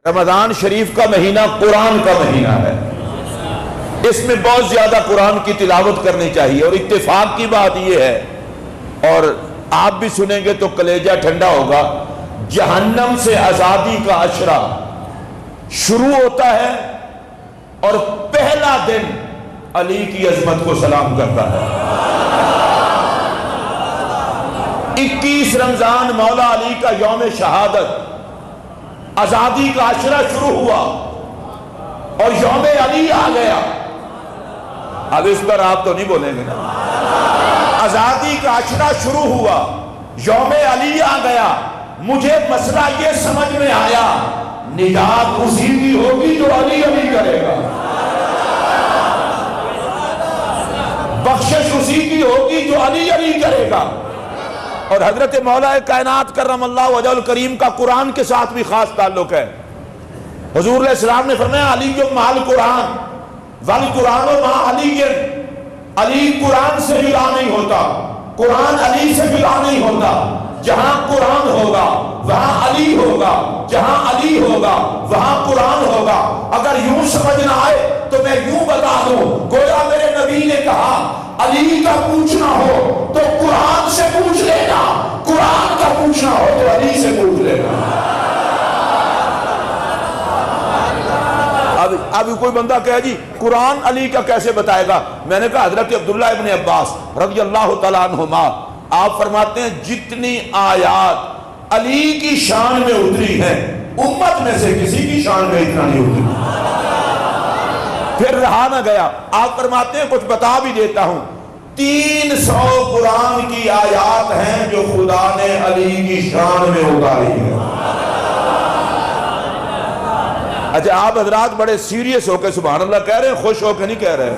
رمضان شریف کا مہینہ قرآن کا مہینہ ہے، اس میں بہت زیادہ قرآن کی تلاوت کرنی چاہیے، اور اتفاق کی بات یہ ہے اور آپ بھی سنیں گے تو کلیجہ ٹھنڈا ہوگا، جہنم سے آزادی کا عشرہ شروع ہوتا ہے اور پہلا دن علی کی عظمت کو سلام کرتا ہے۔ 21 رمضان مولا علی کا یوم شہادت، آزادی کا عشرہ شروع ہوا اور یوم علی آ گیا۔ اب اس پر آپ تو نہیں بولیں گے نا؟ آزادی کا عشرہ شروع ہوا، یوم علی آ گیا، مجھے مسئلہ یہ سمجھ میں آیا، نجات اسی کی ہوگی جو علی علی کرے گا، بخشش اسی کی ہوگی جو علی علی کرے گا۔ اور حضرت مولا کائنات کرم اللہ وجہ الکریم کا قرآن کے ساتھ بھی خاص تعلق ہے۔ حضور علیہ السلام نے فرمایا علی مع القرآن والقرآن مع علی، علی قرآن سے جدا نہیں ہوتا، قرآن علی سے جدا نہیں ہوتا۔ جہاں قرآن ہوگا وہاں علی ہوگا، جہاں علی ہوگا وہاں قرآن ہوگا۔ اگر یوں سمجھ نہ آئے تو میں یوں بتا دوں، گویا میرے نبی نے کہا علی کا پوچھنا ہو تو قرآن سے پوچھ لینا، قرآن کا پوچھنا ہو تو علی سے پوچھ لینا۔ اب کوئی بندہ کہے جی قرآن علی کا کیسے بتائے گا؟ میں نے کہا حضرت عبداللہ ابن عباس رضی اللہ تعالیٰ عنہما آپ فرماتے ہیں جتنی آیات علی کی شان میں اتری ہیں امت میں سے کسی کی شان میں اتنا نہیں اتری۔ پھر رہا نہ گیا، آپ فرماتے ہیں کچھ بتا بھی دیتا ہوں، 300 قرآن کی آیات ہیں جو خدا نے علی کی شان میں اتاری ہے۔ اچھا آپ حضرات بڑے سیریس ہو کے سبحان اللہ کہہ رہے ہیں، خوش ہو کے نہیں کہہ رہے ہیں؟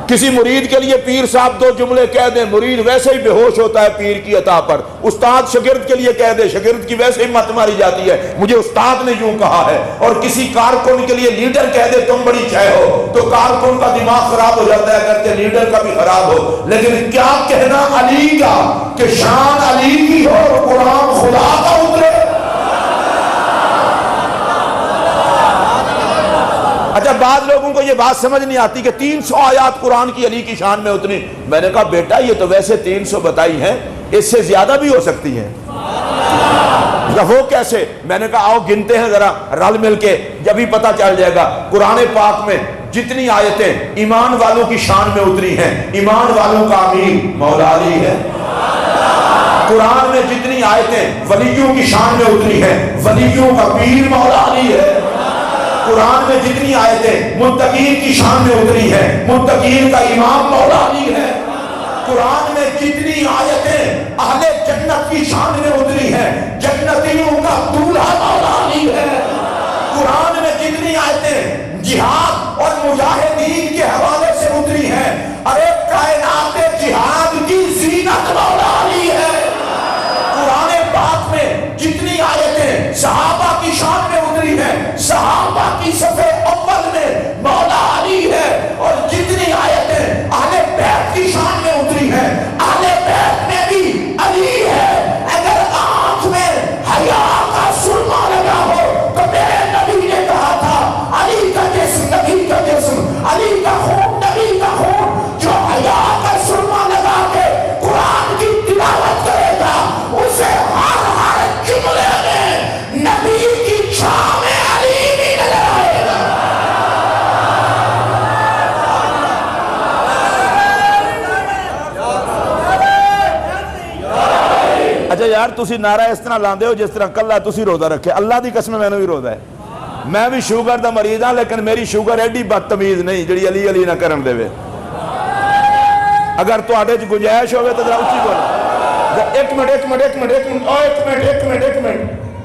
کسی مرید کے لیے پیر صاحب 2 جملے کہہ دیں، مرید ویسے ہی بے ہوش ہوتا ہے پیر کی عطا پر۔ استاد شاگرد کے لیے کہہ دے، شاگرد کی ویسے ہی مت ماری جاتی ہے، مجھے استاد نے یوں کہا ہے۔ اور کسی کارکن کے لیے لیڈر کہہ دے تم بڑی شے ہو تو کارکن کا دماغ خراب ہو جاتا ہے، کرتے لیڈر کا بھی خراب ہو۔ لیکن کیا کہنا علی کا کہ شان علی کی ہو اور قرآن خدا کا اترے۔ اچھا بعض لوگوں کو یہ بات سمجھ نہیں آتی کہ 300 آیات قرآن کی علی کی شان میں اتنی۔ میں نے کہا بیٹا یہ تو ویسے 300 بتائی ہیں، اس سے زیادہ بھی ہو سکتی ہیں۔ وہ کیسے؟ میں نے کہا آؤ گنتے ہیں ذرا رل مل کے، جب ہی پتہ چل جائے گا۔ قرآن پاک میں جتنی آیتیں ایمان والوں کی شان میں اتری ہیں، ایمان والوں کا امیر مولا علی ہے۔ قرآن میں جتنی آیتیں ولیوں کی شان میں اتری ہیں، ولیوں کا پیر مولا علی ہے۔ قرآن میں جتنی آیتیں متقین کی شان میں اتری ہیں، متقین کا امام مولا علی ہے۔ قرآن میں جتنی آیتیں اہل جنت کی شان میں اتری ہیں، جنتیوں کا دولہا مولا علی ہے۔ قرآن میں جتنی آیتیں جہاد اور مجاہدین کے حوالے سے اتری ہیں، ارے کائنات جہاد کی زینت مولا علی ہے۔ قرآن پاک میں جتنی آیتیں صحابہ کی شان میں اتری ہیں، صحابہ کی صفِ اول میں مولا علی ہے۔ اور جتنی آیتیں اہل بیت کی شان میں اتری ہیں، اہل بیت میں بھی علی ہے۔ اگر آنکھ میں حیا کا سرما لگا ہو تو میرے نبی نے کہا تھا علی کا جسم نبی کا جسم، علی کا خون نبی کا خون۔ جو حیا کا سرما لگا کے قرآن کی تلاوت کرے گا اسے ہر جملے میں نبی کی چھاؤں میں علی بھی نظر آئے گا۔ اچھا یار تسی نعرہ اس طرح لاندے ہو جس طرح کلہ تسی روزہ رکھے، اللہ دی قسم میں نے بھی روزہ ہے۔ میں بھی شوگر دا مریض ہاں لیکن میری شوگر ایڈی بدتمیز نہیں جڑی علی علی نہ کرن دے۔ اگر تو آڈے گنجائش ہوئے تو ذرا اچھی بولو۔ ایک منٹ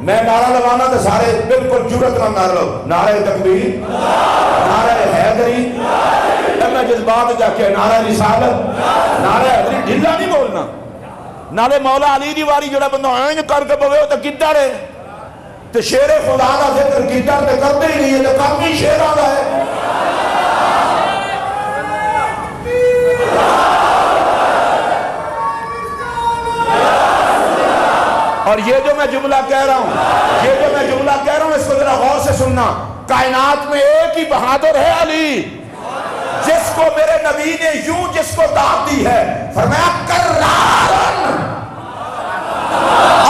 میں نعرہ لگانا تو سارے بالکل جرت نہ نعرہ لو، نعرہ تکبیر، نعرہ حیدری، میں جذبات جا کے نعرہ رسالت، نعرہ حیدری، ڈھلا نہیں بولنا۔ نعرہ مولا علی دی واری جڑا بندہ آئین کر کے بوے ہو تو کدھر ہے؟ تو شیر خدا کا ذکر کدھر تے کرتے ہی نہیں ہے، تو کام ہی شیر آدھا ہے۔ اور یہ جو میں جملہ کہہ رہا ہوں، یہ جو میں جملہ کائنات میں ایک ہی بہادر ہے علی، جس کو میرے نبی نے یوں جس کو دعوت دی ہے، فرمایا کرارن،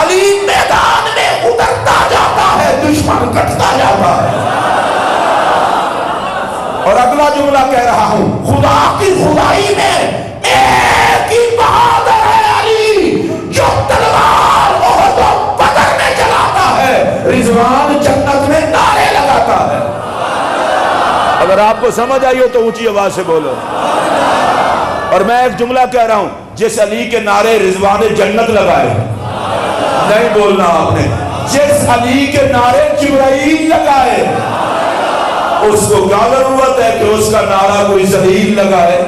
علی میدان میں اترتا جاتا ہے، دشمن کٹتا جاتا ہے۔ اور اگلا جملہ کہہ رہا ہوں، خدا کی خدائی میں ایک ہی بہادر ہے علی، جو تلوار احد و بدر میں چلاتا ہے، رضوان جنت میں نعرے لگاتا ہے۔ اگر آپ کو سمجھ آئی ہو تو اونچی آواز سے بولو۔ اور میں ایک جملہ کہہ رہا ہوں، جس علی کے نعرے رضوان جنت لگائے، نہیں بولنا آپ نے، جس علی کے نعرے جبرائیل لگائے، اس کو کیا ضرورت ہے کہ اس کا نعرہ کوئی ذلیل لگائے؟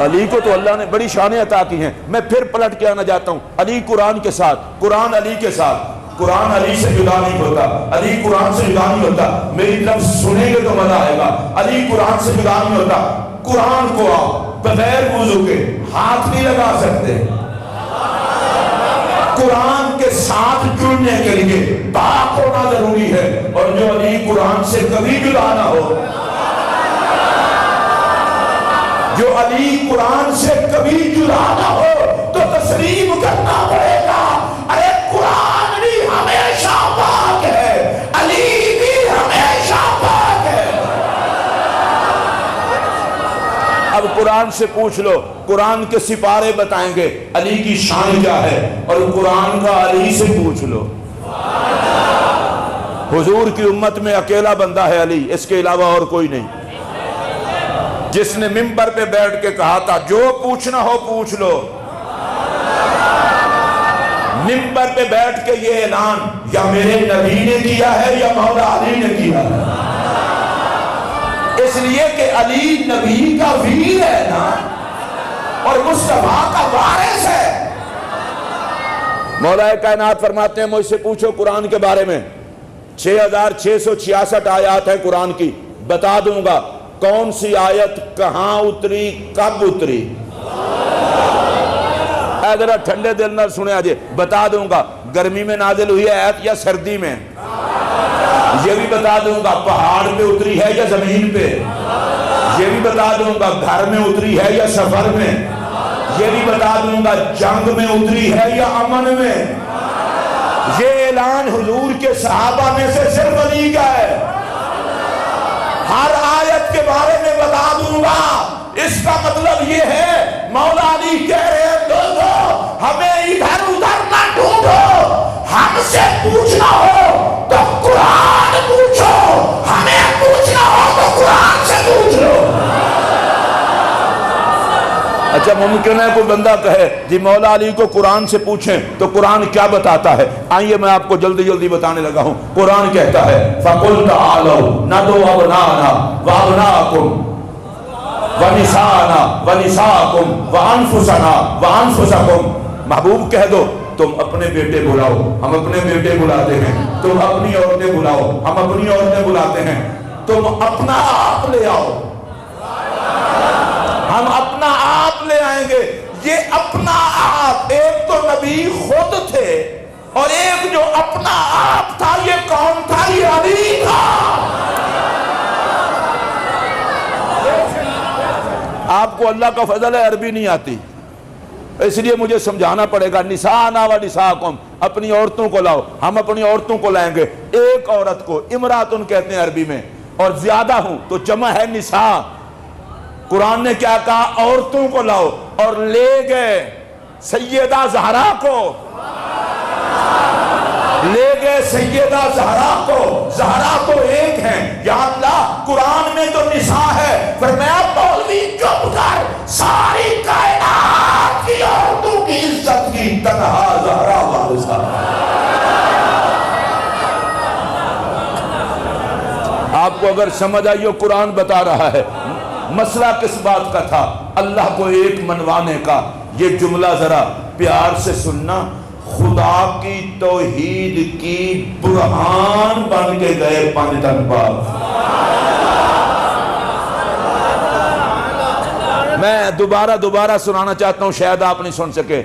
علی کو تو اللہ نے بڑی شانیں عطا کی ہیں۔ میں پھر پلٹ کے آنا جاتا ہوں، علی قرآن کے ساتھ، قرآن علی کے ساتھ، قرآن علی سے جدا نہیں ہوتا، علی قرآن سے جدا نہیں ہوتا۔ میری طرف سنیں گے تو مزہ آئے گا۔ علی قرآن سے جدا نہیں ہوتا۔ قرآن کو آپ بغیر وضو کے ہاتھ نہیں لگا سکتے، قرآن کے ساتھ جڑنے کے لیے پاک ہونا ضروری ہے، اور جو علی قرآن سے کبھی جدا نہ ہو، جو علی قرآن سے کبھی جدا نہ ہو، تو تسلیم کرنا پڑے گا، ارے قرآن بھی ہمیشہ پاک ہے، علی بھی ہمیشہ پاک ہے۔ اب قرآن سے پوچھ لو، قرآن کے سپارے بتائیں گے علی کی شان کیا ہے، اور قرآن کا علی سے پوچھ لو۔ حضور کی امت میں اکیلا بندہ ہے علی، اس کے علاوہ اور کوئی نہیں، جس نے منبر پہ بیٹھ کے کہا تھا جو پوچھنا ہو پوچھ لو۔ منبر پہ بیٹھ کے یہ اعلان یا میرے نبی نے کیا ہے یا مولا علی نے کیا ہے، اس لیے کہ علی نبی کا ویر ہے نا، اور مصطفیٰ کا وارث ہے۔ مولا کائنات فرماتے ہیں مجھ سے پوچھو قرآن کے بارے میں، 6666 آیات ہے قرآن کی، بتا دوں گا کون سی آیت کہاں اتری، کب اتری۔ اے ذرا ٹھنڈے دل نہ سنے آجے، بتا دوں گا گرمی میں نازل ہوئی ہے آیت یا سردی میں، یہ بھی بتا دوں گا پہاڑ پہ اتری ہے یا زمین پہ، یہ بھی بتا دوں گا گھر میں اتری ہے یا سفر میں، یہ بھی بتا دوں گا جنگ میں اتری ہے یا امن میں۔ یہ اعلان حضور کے صحابہ میں سے صرف علی کا ہے۔ ہر آیت کے بارے میں بتا دوں گا، اس کا مطلب یہ ہے مولا علی کہہ رہے ہیں لوگوں ہمیں ادھر ادھر نہ ڈھونڈو، ہم سے پوچھنا ہو تو قرآن پوچھو، ہمیں پوچھنا ہو تو قرآن سے پوچھ لو۔ اچھا ممکن ہے کوئی بندہ کہے جی مولا علی کو قرآن سے پوچھیں تو قرآن کیا بتاتا ہے؟ آئیے میں آپ کو جلدی جلدی بتانے لگا ہوں۔ قرآن کہتا ہے فَقُلْ تَعَالَوْا نَدْعُ أَبْنَاءَنَا وَأَبْنَاءَكُمْ وَنِسَاءَنَا وَنِسَاءَكُمْ وَأَنفُسَنَا وَأَنفُسَكُمْ۔ محبوب کہہ دو تم اپنے بیٹے بلاؤ، ہم اپنے بیٹے بلاتے ہیں، تم اپنی عورتیں بلاؤ، ہم اپنی عورتیں بلاتے ہیں، تم اپنا آپ لے آؤ، ہم اپنا آپ لے آئیں گے۔ یہ اپنا آپ، ایک تو نبی خود تھے اور ایک جو اپنا آپ تھا یہ کون تھا؟ یہ علی تھا۔ آپ کو اللہ کا فضل ہے عربی نہیں آتی، اس لیے مجھے سمجھانا پڑے گا۔ نساءنا و نساءکم، اپنی عورتوں کو لاؤ، ہم اپنی عورتوں کو لائیں گے۔ ایک عورت کو امراتن کہتے ہیں عربی میں، اور زیادہ ہوں تو جمع ہے نساء۔ قرآن نے کیا کہا؟ عورتوں کو لاؤ، اور لے گئے سیدہ زہرا کو، لے گئے سیدہ زہرا کو۔ زہرا تو ایک ہیں، یا اللہ قرآن میں تو نساء ہے، فرمایا مولوی چپ کر، ساری کائنات کی عورتوں کی عزت کی تنہا زہرا وارثہ۔ آپ کو اگر سمجھ آئی ہو قرآن بتا رہا ہے مسئلہ کس بات کا تھا؟ اللہ کو ایک منوانے کا۔ یہ جملہ ذرا پیار سے سننا، خدا کی توحید کی برہان بن کے گئے پنجتن پاک۔ میں دوبارہ سنانا چاہتا ہوں، شاید آپ نہیں سن سکے۔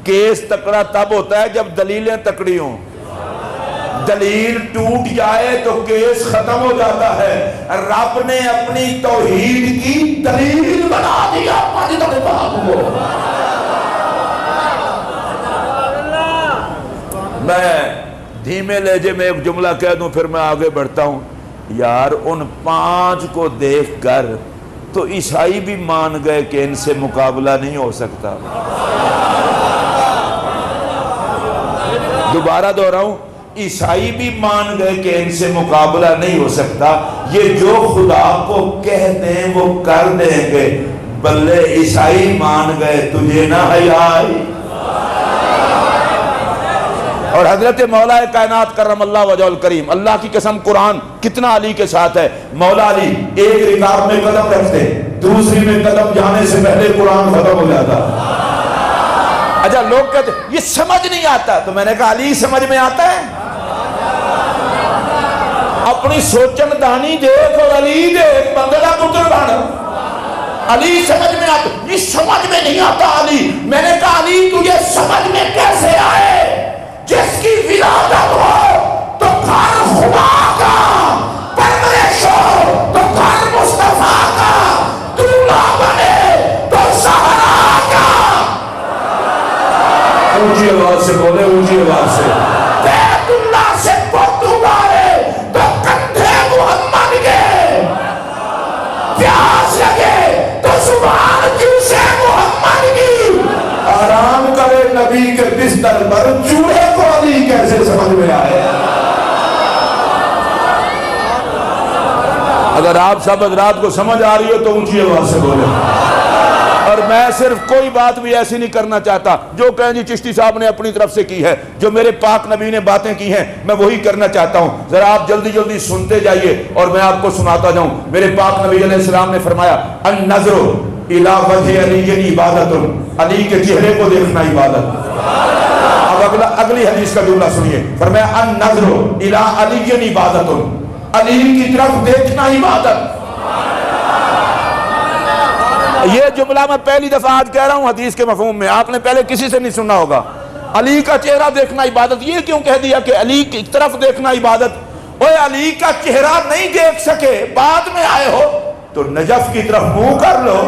کیس تکڑا تب ہوتا ہے جب دلیلیں تکڑی ہوں۔ دلیل ٹوٹ جائے تو کیس ختم ہو جاتا ہے. رب نے اپنی توحید کی دلیل بنا دیا. میں دھیمے لہجے میں ایک جملہ کہہ دوں پھر میں آگے بڑھتا ہوں. یار ان 5 کو دیکھ کر تو عیسائی بھی مان گئے کہ ان سے مقابلہ نہیں ہو سکتا. دوبارہ دوہراؤں, عیسائی بھی مان گئے کہ ان سے مقابلہ نہیں ہو سکتا. یہ جو خدا کو کہہ دیں وہ کر دیں گے. بلے عیسائی مان گئے, تجھے نہ حیا آئی. اور حضرت مولا کائنات کرم اللہ وجہ الکریم, اللہ کی قسم قرآن کتنا علی کے ساتھ ہے. مولا علی ایک رکاب میں قدم رکھتے, دوسری میں قدم جانے سے پہلے قرآن ختم ہو جاتا. اچھا لوگ کہتے یہ سمجھ نہیں آتا, تو میں نے کہا علی سمجھ میں آتا ہے. اپنی سوچن دانی دیکھ اور علی دیکھ, بندہ پتر بن. علی سمجھ میں آتا, یہ سمجھ میں نہیں آتا علی. میں نے کہا علی تجھے سمجھ میں کیسے آئے؟ جس کی ولادت ہو تو گھر خدا کا, پرورش ہو تو گھر مصطفیٰ کا, دولہا بنے تو زہرا کا. اونچی آواز سے بولے, اونچی آواز سے. بیت اللہ سے بت اتارے تو کندھے محمد کے, پیاس لگے تو زبان جوسے محمد کی. آرام کرے نبی کے بستر پر, چوہے کو علی کیسے سمجھ میں آئے؟ اگر آپ سب حضرات کو سمجھ آ رہی ہو تو اونچی آواز سے بولیں. اور میں صرف کوئی بات بھی ایسی نہیں کرنا چاہتا جو کہیں جی چشتی صاحب نے اپنی طرف سے کی ہے. جو میرے پاک نبی نے باتیں کی ہیں میں وہی کرنا چاہتا ہوں. ذرا آپ جلدی جلدی سنتے جائیے اور میں آپ کو سناتا جاؤں. میرے پاک نبی علیہ السلام نے فرمایا النظر الی وجہ علی عبادت, علی کے چہرے کو دیکھنا عبادت. اب اگلی حدیث کا جملہ سنیے. فرمایا النظر الی علی عبادت, علی کی طرف دیکھنا عبادت. یہ جملہ میں پہلی دفعہ آج کہہ رہا ہوں حدیث کے مفہوم میں, آپ نے پہلے کسی سے نہیں سنا ہوگا. علی کا چہرہ دیکھنا عبادت, یہ کیوں کہہ دیا کہ علی کی طرف دیکھنا عبادت؟ اوے علی کا چہرہ نہیں دیکھ سکے, بعد میں آئے ہو تو نجف کی طرف منہ کر لو.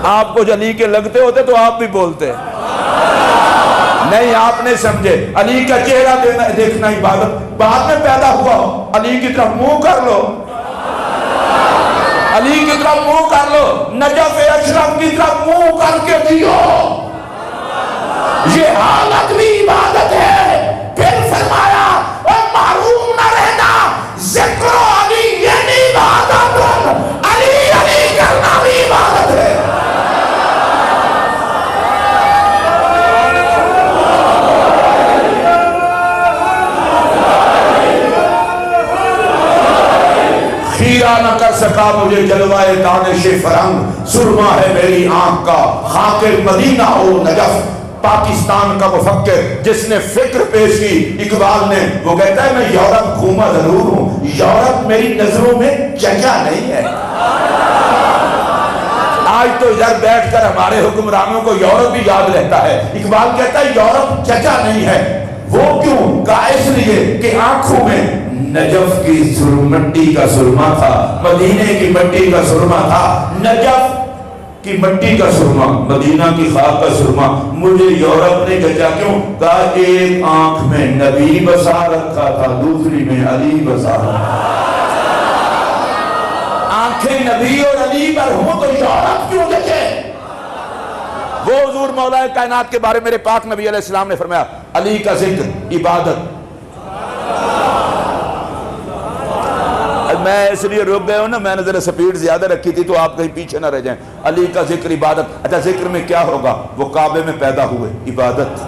آپ کو علی کے لگتے ہوتے تو آپ بھی بولتے نہیں, آپ نے سمجھے. علی کا چہرہ دیکھنا عبادت, بعد میں پیدا ہوا ہو علی کی طرف منہ کر لو, علی کی طرف منہ کر لو, نجف اشرف کی طرف منہ کر کے دیو. یہ حالت بھی عبادت ہے. پھر فرمایا اور محروم نہ رہنا, ذکر علی یعنی عبادت, علی علی کرنا بھی عبادت ہے. خیرہ نہ کر سکا مجھے جلوائے دانش فرنگ, سرما ہے میری آنکھ کا خاک مدینہ ہو نجف. پاکستان کا مفکر جس نے فکر پیش کی اقبال نے, وہ کہتا ہے میں یورپ گھوما ضرور ہوں, یورپ میری نظروں میں جگہ نہیں ہے. آج تو ادھر بیٹھ کر ہمارے حکمرانوں کو یورپ بھی یاد رہتا ہے. اقبال کہتا ہے یورپ جگہ نہیں ہے. وہ کیوں؟ کہا اس لیے کہ آنکھوں میں نجف کی مٹی کا سرما تھا, مدینے کی مٹی کا سرما تھا. نجف کی مٹی کا سرما, مدینہ کی خاک کا سرما. مجھے یورپ نے جچا کیوں؟ کہا ایک آنکھ میں نبی بسا رکھا تھا, دوسری میں علی بسا رکھا. آنکھیں نبی اور علی پر ہوں تو یورپ کیوں جچے؟ وہ حضور مولا کائنات کے بارے میرے پاک نبی علیہ السلام نے فرمایا علی کا ذکر عبادت. میں اس لیے رک گئے ہوں نا, میں نے ذرا سپیڈ زیادہ رکھی تھی تو آپ کہیں پیچھے نہ رہ جائیں. علی کا ذکر عبادت. اچھا ذکر میں کیا ہوگا؟ وہ کعبے میں پیدا ہوئے, عبادت.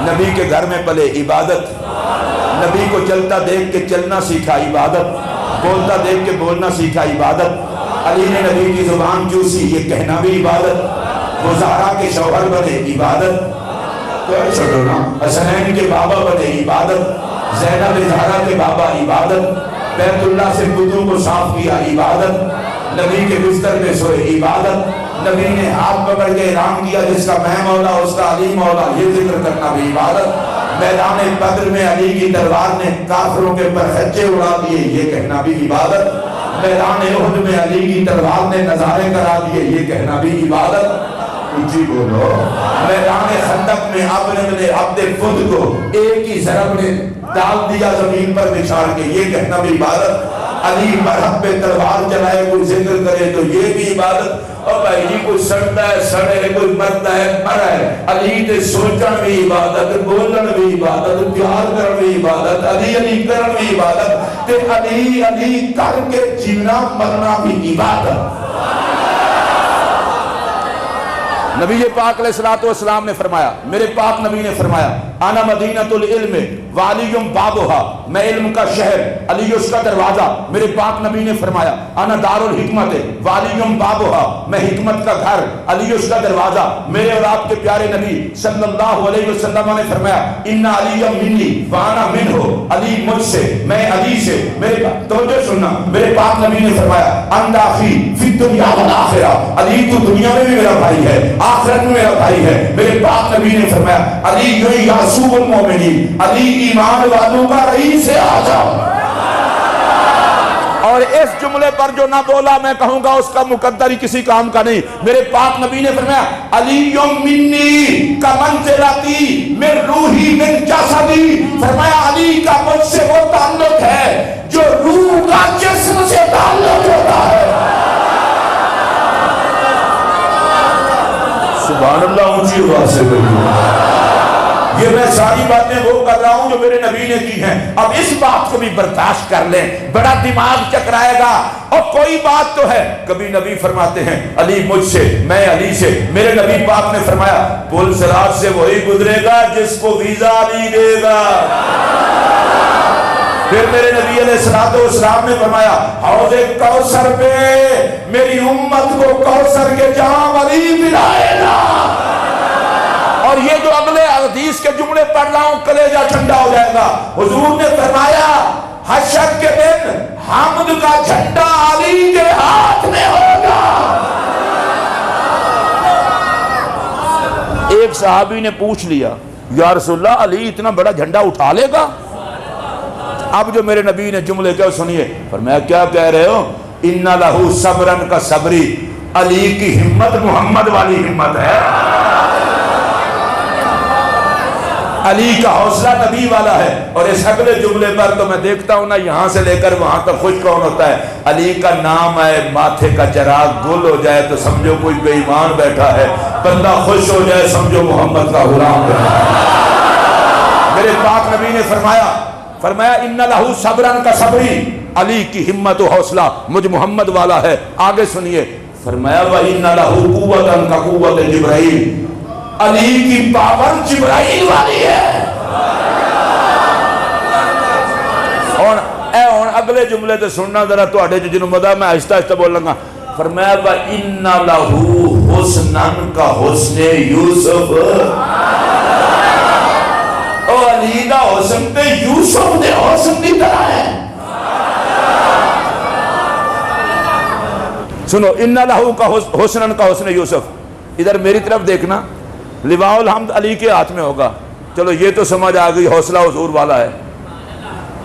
نبی کے گھر میں پلے, عبادت. نبی کو چلتا دیکھ کے چلنا سیکھا, عبادت. بولتا دیکھ کے بولنا سیکھا, عبادت. علی نے نبی کی زبان چوسی, یہ کہنا بھی عبادت. وہ زہرا کے شوہر بنے, عبادت. حسنین کے بابا بنے, عبادت. زینب زہرا کے بابا, عبادت. بیت اللہ سے بتوں کو صاف کیا, عبادت. نبی کے بستر میں سوئے, عبادت. نبی نے ہاتھ پکڑ کے اعلان کیا جس کا میں مولا اس کا علی مولا، یہ ذکر کرنا بھی عبادت۔ میدان بدر میں علی کی تلوار نے کافروں کے پر خچے اڑا دیے، یہ کہنا بھی عبادت۔ میدان احد میں علی کی تلوار نے نظارے کرا دیے، یہ کہنا بھی عبادت۔ اونچی بولو۔ میدان خندق میں عمرو بن عبد الفد کو ایک ہی ضرب نے ڈال دیا زمین پر بچھاڑ کے، یہ کہنا بھی عبادت۔ علی مرحب پہ تلوار چلائے کوئی ذکر کرے تو یہ بھی عبادت۔ اور بھائی جی کوئی سڑتا ہے سڑے، کوئی مرتا ہے مرا ہے، علی تے سوچن بھی عبادت، بولن بھی عبادت، پیار کرن بھی عبادت، علی علی کرن بھی عبادت، تے علی علی کر کے جینا مرنا بھی عبادت۔ نبی پاک علیہ السلام نے فرمایا، میرے پاک نبی نے فرمایا، انا مدینۃ العلم وعلی بابها، میں علم کا شہر، علی اس کا دروازہ۔ میرے پاک نبی نے فرمایا، انا دار الحکمت وعلی بابها، میں حکمت کا گھر، علی اس کا دروازہ۔ میرے اور آپ کے پیارے نبی صلی اللہ علیہ وسلم نے فرمایا، ان علی منی وانا منہ، علی مجھ سے میں علی سے۔ میرے توجہ سننا، میرے پاک نبی نے فرمایا، انت اخی فی الدنیا والآخرہ، علی تو دنیا میں بھی میرا بھائی ہے، آخرت میں میرا بھائی ہے۔ میرے پاک نبی نے فرمایا، علی یعصوب المومنین، علی ایمان والوں کا رئیس اعظم۔ اور اس جملے پر جو نہ بولا میں کہوں گا اس کا مقدر ہی کسی کام کا نہیں۔ میرے پاک نبی نے فرمایا، علی منی کمنزلتی من روحی من جسدی، فرمایا علی کا مجھ سے وہ تعلق ہے جو روح کا جسم سے تعلق ہوتا ہے۔ سبحان اللہ، اونچی آواز سے بولیے۔ یہ میں ساری باتیں وہ کر رہا ہوں جو میرے نبی نے کی ہیں، اب اس بات کو بھی برداشت کر لیں، بڑا دماغ چکرائے گا۔ اور کوئی بات تو ہے، کبھی نبی فرماتے ہیں علی مجھ سے میں علی سے، میرے نبی پاک نے فرمایا پل صراط سے وہی گزرے گا جس کو ویزا علی دے گا۔ پھر میرے نبی علیہ السلام نے فرمایا، حوض کوثر پہ میری امت کو کوثر کے جام علی پلائے گا۔ اور یہ جو اگلے حدیث کے جملے پڑھ رہا ہوں کلیجہ ٹھنڈا ہو جائے گا۔ حضور نے فرمایا حشر کے دن حمد کا جھنڈا علی کے ہاتھ میں ہوگا۔ ایک صحابی نے پوچھ لیا، یا رسول اللہ علی اتنا بڑا جھنڈا اٹھا لے گا؟ اب جو میرے نبی نے جملے کیا سنیے، فرمایا کیا کہہ رہے ہو؟ ان لہو صبرن کا صبری، علی کی ہمت محمد والی ہمت ہے، علی کا حوصلہ نبی والا ہے۔ اور اس اگلے جملے پر تو میں دیکھتا ہوں نا یہاں سے لے کر وہاں تک خوش کون ہوتا ہے؟ علی کا نام ہے، ماتھے کا چراغ گل ہو جائے تو سمجھو کوئی بے ایمان بیٹھا ہے، بندہ خوش ہو جائے سمجھو محمد کا غلام بیٹھا ہے۔ میرے پاک نبی نے فرمایا ان لہو صبرن کا صبری، علی کی ہمت و حوصلہ مجھ محمد والا ہے۔ آگے سنیے، فرمایا وَإِنَّ لَهُ قُوَّةً كَقُوَّةِ جبرائیل، علی کی پاور جبرائیل والی ہے۔ اور اگلے جملے تے سننا ذرا تواڈے جنوں مزہ، میں آہستہ آہستہ بولوں گا۔ فرمایا وَإِنَّ لَهُ حُسْنًا كَحُسْنِ یوسف، او علی دا حسن تے یوسف دے حسن دی طرح ہے۔ سنو، ان لہو کا حسن کا حسن یوسف، ادھر میری طرف دیکھنا، لواء الحمد علی کے ہاتھ میں ہوگا۔ چلو یہ تو سمجھ آ گئی حوصلہ حضور والا ہے،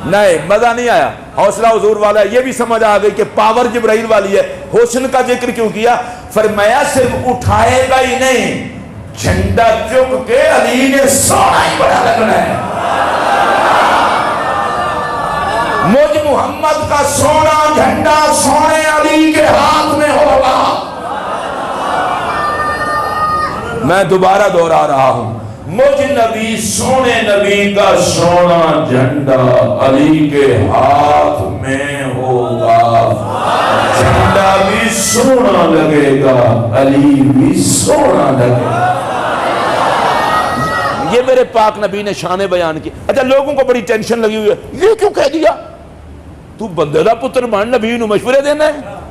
نہیں مزہ نہیں آیا، حوصلہ حضور والا ہے یہ بھی سمجھ آ گئی کہ پاور جبرائیل والی ہے۔ حسن کا ذکر کیوں کیا؟ فرمایا صرف اٹھائے گا ہی نہیں، جھنڈا چک کے علی نے سونا ہی بڑا لگنا ہے۔ مجھ محمد کا سونا جھنڈا سونے علی کے ہاتھ میں ہوگا۔ میں دوبارہ دوہرا رہا ہوں، مجھ نبی سونے نبی کا سونا جھنڈا علی کے ہاتھ میں ہوگا، جھنڈا بھی سونا لگے گا، علی بھی سونا لگے گا۔ یہ میرے پاک نبی نے شان بیان کی۔ اچھا لوگوں کو بڑی ٹینشن لگی ہوئی ہے، یہ کیوں کہہ دیا؟ تو بندے دا پتر بن، نبی نو مشورے دینا ہے۔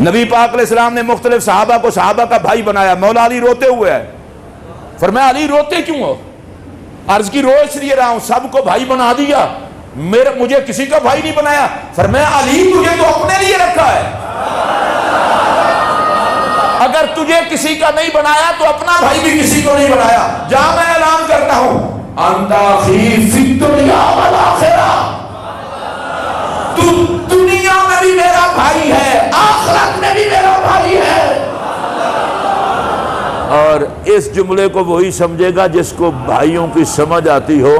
نبی پاک علیہ السلام نے مختلف صحابہ کو صحابہ کا بھائی بنایا۔ مولا علی روتے ہوئے ہے، فرمایا علی روتے کیوں ہو؟ عرض کی رو اس لیے رہا ہوں سب کو بھائی بنا دیا، مجھے کسی کا بھائی نہیں بنایا۔ فرمایا علی تجھے تو اپنے لیے رکھا ہے۔ اگر تجھے کسی کا نہیں بنایا تو اپنا بھائی بھی کسی کو نہیں بنایا. جا میں اعلان کرتا ہوں انت اخی فی الدنیا والآخرہ، تو دنیا میں بھی میرا بھائی ہے، آخرت میں بھی میرا بھائی ہے. اور اس جملے کو وہی سمجھے گا جس کو بھائیوں کی سمجھ آتی ہو.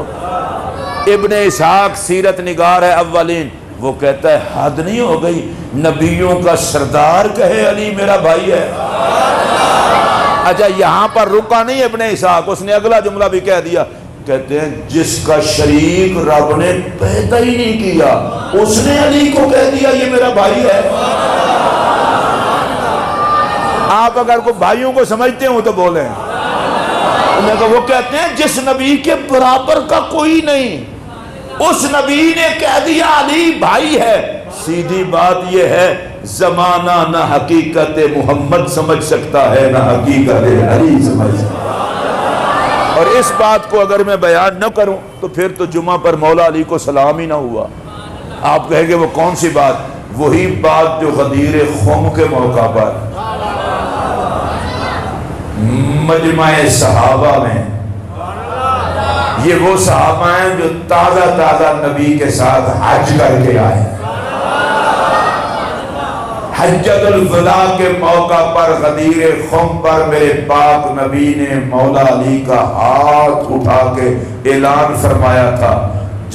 ابن اسحاق سیرت نگار ہے اولین، وہ کہتا ہے حد نہیں ہو گئی، نبیوں کا سردار کہے علی میرا بھائی ہے. اچھا یہاں پر رکا نہیں ابن اسحاق، اس نے اگلا جملہ بھی کہہ دیا. کہتے ہیں جس کا شریک رب نے پیدا ہی نہیں کیا اس نے علی کو کہہ دیا یہ میرا بھائی ہے. آپ اگر کوئی بھائیوں کو سمجھتے ہو تو بولیں. وہ کہتے ہیں جس نبی کے برابر کا کوئی نہیں، اس نبی نے کہہ دیا علی بھائی ہے. سیدھی بات یہ ہے زمانہ نہ حقیقت محمد سمجھ سکتا ہے نہ حقیقت علی سمجھ سکتا ہے. اور اس بات کو اگر میں بیان نہ کروں تو پھر تو جمعہ پر مولا علی کو سلام ہی نہ ہوا. آپ کہیں گے وہ کون سی بات؟ وہی بات جو غدیر خم کے موقع پر مجمع صحابہ میں، یہ وہ صحابہ ہیں جو تازہ تازہ نبی کے ساتھ حج کر کے آئے. حجۃ الوداع کے موقع پر غدیر خم پر میرے پاک نبی نے مولا علی کا ہاتھ اٹھا کے اعلان فرمایا تھا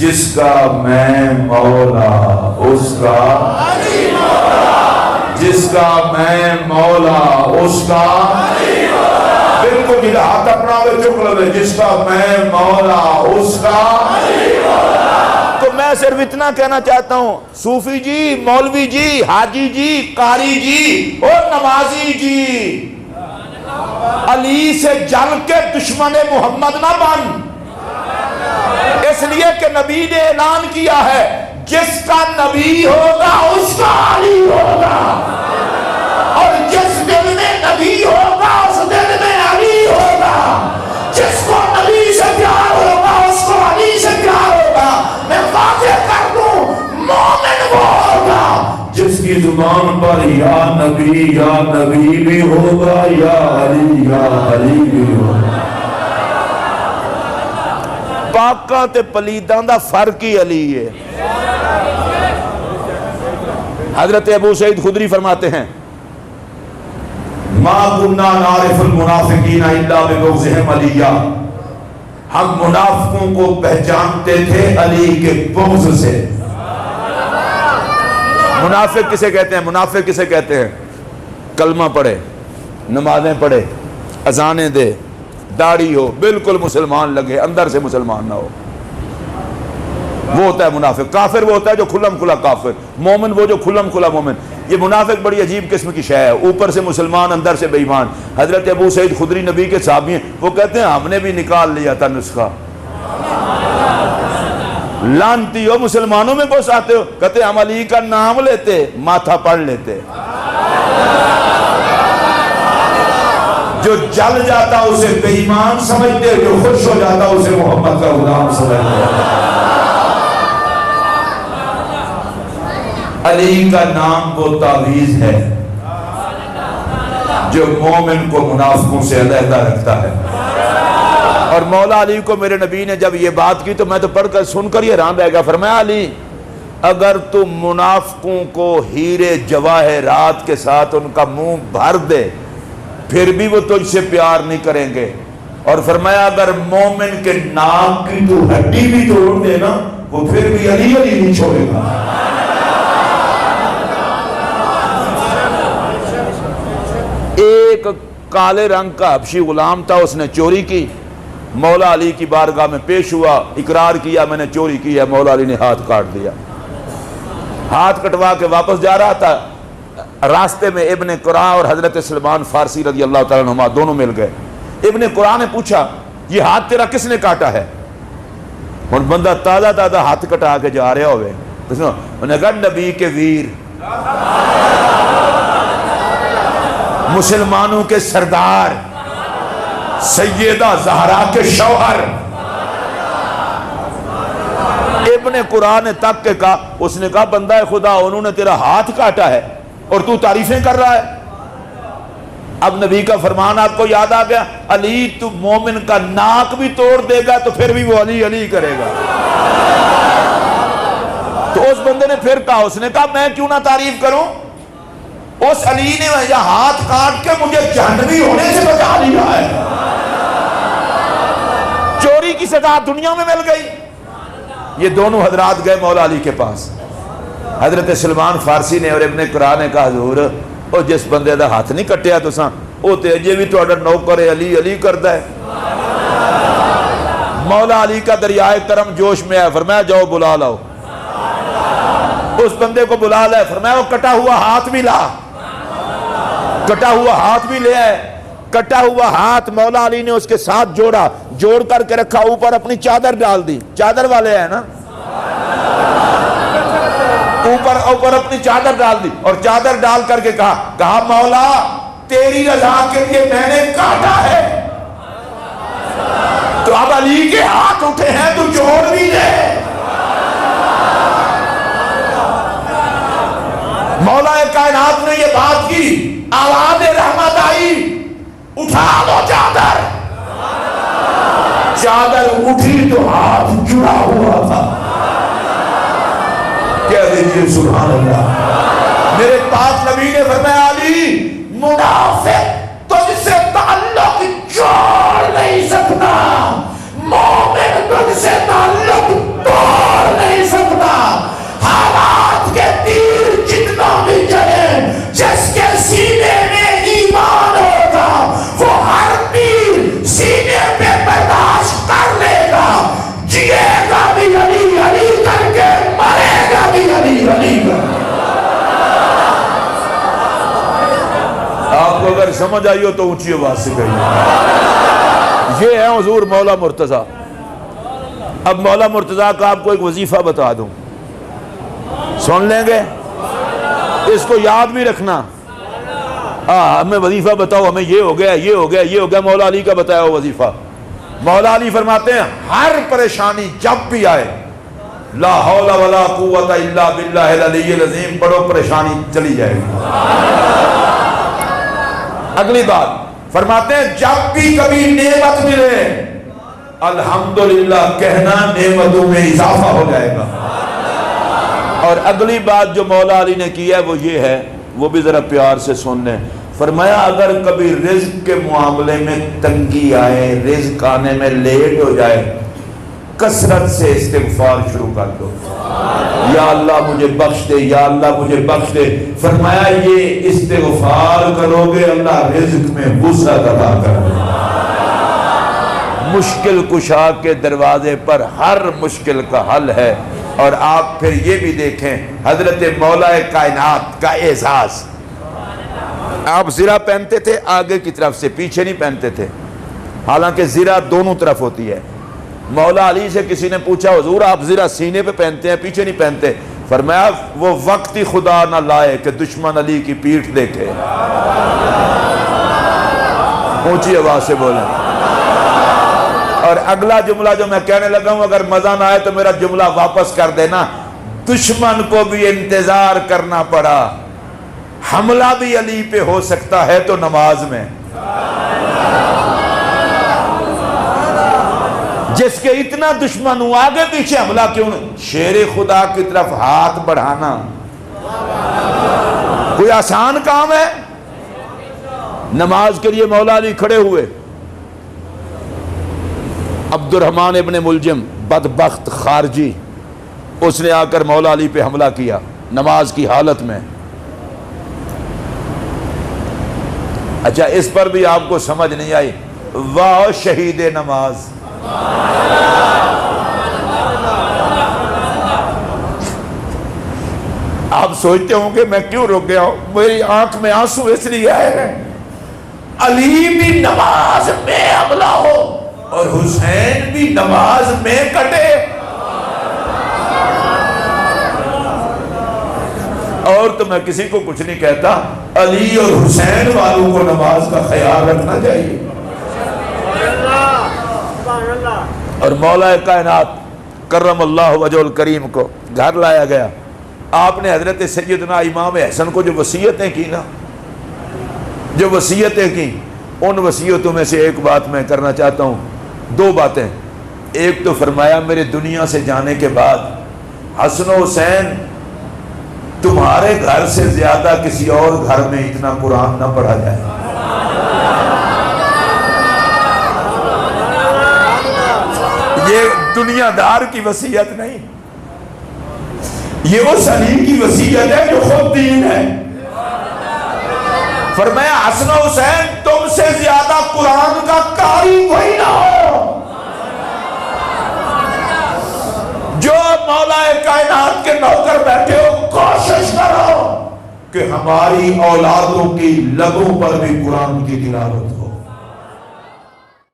جس کا میں مولا اس کا علی مولا، جس کا میں مولا اس کا علی مولا. بالکل جی ہاتھ اپنا ہوئے چکل ہے، جس کا میں مولا اس کا علی مولا. تو میں صرف اتنا کہنا چاہتا ہوں صوفی جی، مولوی جی، حاجی جی، قاری جی اور نمازی جی، علی سے جل کے دشمن محمد نہ بن. اس لیے کہ نبی نے اعلان کیا ہے جس کا نبی ہوگا اس کا علی ہوگا، اور جس دل میں نبی ہوگا اس دل میں علی ہوگا. جس کو نبی سے پیار ہوگا اس کو علی سے پیار ہوگا. میں واضح کر دوں مومن وہ ہوگا جس کی زبان پر یا نبی بھی ہوگا یا علی بھی ہوگا. پاکاں تے پلیداں دا فرق ہی علی ہے. حضرت ابو سعید خدری فرماتے ہیں ما كنا نعرف المنافقین الا ببغضهم علیہ، ہم منافقوں کو پہچانتے تھے علی کے بغض سے. منافق کسے کہتے ہیں؟ منافق کسے کہتے ہیں؟ کلمہ پڑھے، نمازیں پڑھے، اذانیں دے، داڑھی ہو، بالکل مسلمان لگے، اندر سے مسلمان نہ ہو، وہ ہوتا ہے منافق. کافر وہ ہوتا ہے جو کھلم کھلا کافر، مومن وہ جو کھلم کھلا مومن. یہ منافق بڑی عجیب قسم کی شے ہے، اوپر سے مسلمان اندر سے بے ایمان. حضرت ابو سعید خدری نبی کے صحابی ہیں، وہ کہتے ہیں ہم نے بھی نکال لیا تھا نسخہ. لانتی ہو مسلمانوں میں بس آتے ہو، کہتے ہم علی کا نام لیتے ماتھا پڑھ لیتے. جو جل جاتا اسے بے ایمان سمجھتے، جو خوش ہو جاتا اسے محمد کا غلام سمجھتے. علی کا نام وہ تعویذ ہے جو مومن کو منافقوں سے علیحدہ رکھتا ہے. اور مولا علی کو میرے نبی نے جب یہ بات کی تو میں تو پڑھ کر سن کر یہ حیران رہ گیا. فرمایا علی اگر تو منافقوں کو ہیرے جواہرات کے ساتھ ان کا منہ بھر دے پھر بھی وہ تجھ سے پیار نہیں کریں گے. اور فرمایا اگر مومن کے ناک کی تو ہڈی بھی توڑ دے نا وہ پھر بھی علی نہیں چھوڑے گا. ایک کالے رنگ کا حبشی غلام تھا، اس نے چوری کی، مولا علی کی بارگاہ میں پیش ہوا، اقرار کیا میں نے چوری کی ہے. مولا علی نے ہاتھ کاٹ دیا. ہاتھ کٹوا کے واپس جا رہا تھا، راستے میں ابن قرآ اور حضرت سلمان فارسی رضی اللہ تعالیٰ عنہما دونوں مل گئے. ابن قرآ نے پوچھا یہ ہاتھ تیرا کس نے کاٹا ہے؟ اور بندہ تازہ تازہ ہاتھ کٹا کے جا رہے ہوئے، انہوں نے کہا نبی کے ویر، مسلمانوں کے سردار، سیدہ زہرا کے شوہر. ابن قرآن نے تک کے کہا، اس نے کہا بندہ خدا انہوں نے تیرا ہاتھ کاٹا ہے اور تو تعریفیں کر رہا ہے. اب نبی کا فرمان آپ کو یاد آ گیا، علی تو مومن کا ناک بھی توڑ دے گا تو پھر بھی وہ علی علی کرے گا۔ تو اس بندے نے پھر کہا، اس نے کہا میں کیوں نہ تعریف کروں، اس علی نے ہاتھ کاٹ کے مجھے جہنمی ہونے سے بچا لیا ہے، چوری کی سزا دنیا میں مل گئی۔ یہ دونوں حضرات گئے مولا علی کے پاس، حضرت سلمان فارسی نے اور ابن قرآن نے کہا حضور وہ جس بندے دا ہاتھ نہیں کٹیا تساں وہ تے اجے بھی تہاڈا نوکر علی علی کردا ہے۔ مولا علی کا دریائے کرم جوش میں ہے، فرمایا جاؤ بلا لاؤ، اس بندے کو بلا لائے، فرمایا وہ کٹا ہوا ہاتھ بھی لا، کٹا ہوا ہاتھ بھی لے آئے۔ کٹا ہوا ہاتھ مولا علی نے اس کے ساتھ جوڑا، جوڑ کر کے رکھا، اوپر اپنی چادر ڈال دی، چادر والے ہیں نا، اوپر اپنی چادر ڈال دی اور چادر ڈال کر کے کہا مولا تیری رضا کے لیے میں نے کاٹا ہے، تو اب علی کے ہاتھ اٹھے ہیں تو جوڑ بھی دے۔ مولا کائنات نے یہ بات کی، آواز رحمت آئی، اٹھا دو چادر، چادر اٹھی تو ہاتھ جڑا ہوا تھا۔ کہہ دیجئے سبحان اللہ۔ میرے پاک نبی نے فرمایا علی منافق تجھ سے تعلق جوڑ نہیں سکتا، مومن تجھ سے تعلق توڑ نہیں سکتا۔ حالات کے تیر جتنا بھی چلے، جس کے سینے میں ایمان ہوگا وہ ہر تیر سینے پہ برداشت کر لے گا، جیے گا بھی علی علی کر کے، مرے گا بھی علی علی کر۔ آپ کو اگر سمجھ آئی ہو تو اونچی آواز سے کہیے۔ یہ ہے حضور مولا مرتضیٰ۔ اب مولا مرتضیٰ کا آپ کو ایک وظیفہ بتا دوں، سن لیں گے، اس کو یاد بھی رکھنا۔ ہمیں وظیفہ بتاؤ، ہمیں یہ ہو گیا یہ ہو گیا یہ ہو گیا، مولا علی کا بتایا ہو وظیفہ۔ مولا علی فرماتے ہیں ہر پریشانی جب بھی آئے لا حول ولا قوت الا باللہ العلی العظیم پڑھو، پریشانی چلی جائے گی۔ اگلی بات فرماتے ہیں جب بھی کبھی نعمت ملے الحمدللہ کہنا، نعمتوں میں اضافہ ہو جائے گا۔ اور اگلی بات جو مولا علی نے کی ہے وہ یہ ہے، وہ بھی ذرا پیار سے سن لیں۔ فرمایا اگر کبھی رزق کے معاملے میں تنگی آئے، رزق آنے میں لیٹ ہو جائے، کثرت سے استغفار شروع کر دو، یا اللہ مجھے بخش دے، یا اللہ مجھے بخش دے۔ فرمایا یہ استغفار کرو گے اللہ رزق میں وسعت عطا کر دے۔ مشکل کشا کے دروازے پر ہر مشکل کا حل ہے۔ اور آپ پھر یہ بھی دیکھیں حضرت مولا کائنات کا اعزاز، آپ زرہ پہنتے تھے آگے کی طرف سے، پیچھے نہیں پہنتے تھے، حالانکہ زرہ دونوں طرف ہوتی ہے۔ مولا علی سے کسی نے پوچھا حضور آپ زرہ سینے پہ پہنتے ہیں پیچھے نہیں پہنتے؟ فرمایا وہ وقت ہی خدا نہ لائے کہ دشمن علی کی پیٹھ دیکھے۔ اونچی آواز سے بولیں۔ اور اگلا جملہ جو میں کہنے لگا ہوں اگر مزہ نہ آئے تو میرا جملہ واپس کر دینا، دشمن کو بھی انتظار کرنا پڑا، حملہ بھی علی پہ ہو سکتا ہے تو نماز میں۔ جس کے اتنا دشمن ہوں آگے پیچھے حملہ کیوں نہیں؟ شیر خدا کی طرف ہاتھ بڑھانا کوئی آسان کام ہے؟ نماز کے لیے مولا علی کھڑے ہوئے، عبد الرحمن ابن ملجم بدبخت خارجی، اس نے آ کر مولا علی پہ حملہ کیا نماز کی حالت میں۔ اچھا اس پر بھی آپ کو سمجھ نہیں آئی، واہ شہید نماز۔ آپ سوچتے ہوں کہ میں کیوں رک گیا ہوں، میری آنکھ میں آنسو اس لیے آئے ہیں علی بھی نماز میں حملہ ہو اور حسین بھی نماز میں کٹے۔ اور تو میں کسی کو کچھ نہیں کہتا، علی اور حسین والوں کو نماز کا خیال رکھنا چاہیے۔ اور مولا کائنات کرم اللہ وجہ الکریم کو گھر لایا گیا۔ آپ نے حضرت سیدنا امام حسن کو جو وصیتیں کی نا، جو وصیتیں کی، ان وصیتوں میں سے ایک بات میں کرنا چاہتا ہوں، دو باتیں۔ ایک تو فرمایا میرے دنیا سے جانے کے بعد حسن و حسین تمہارے گھر سے زیادہ کسی اور گھر میں اتنا قرآن نہ پڑھا جائے۔ یہ دنیا دار کی وصیت نہیں، یہ اس علی کی وصیت ہے جو خود دین ہے۔ فرمایا حسن و حسین تم سے زیادہ قرآن کا قاری کوئی نہ ہو۔ جو مولا کائنات کے نوکر بیٹھے ہو، کوشش کرو کہ ہماری اولادوں کی لبوں پر بھی قرآن کی تلاوت ہو۔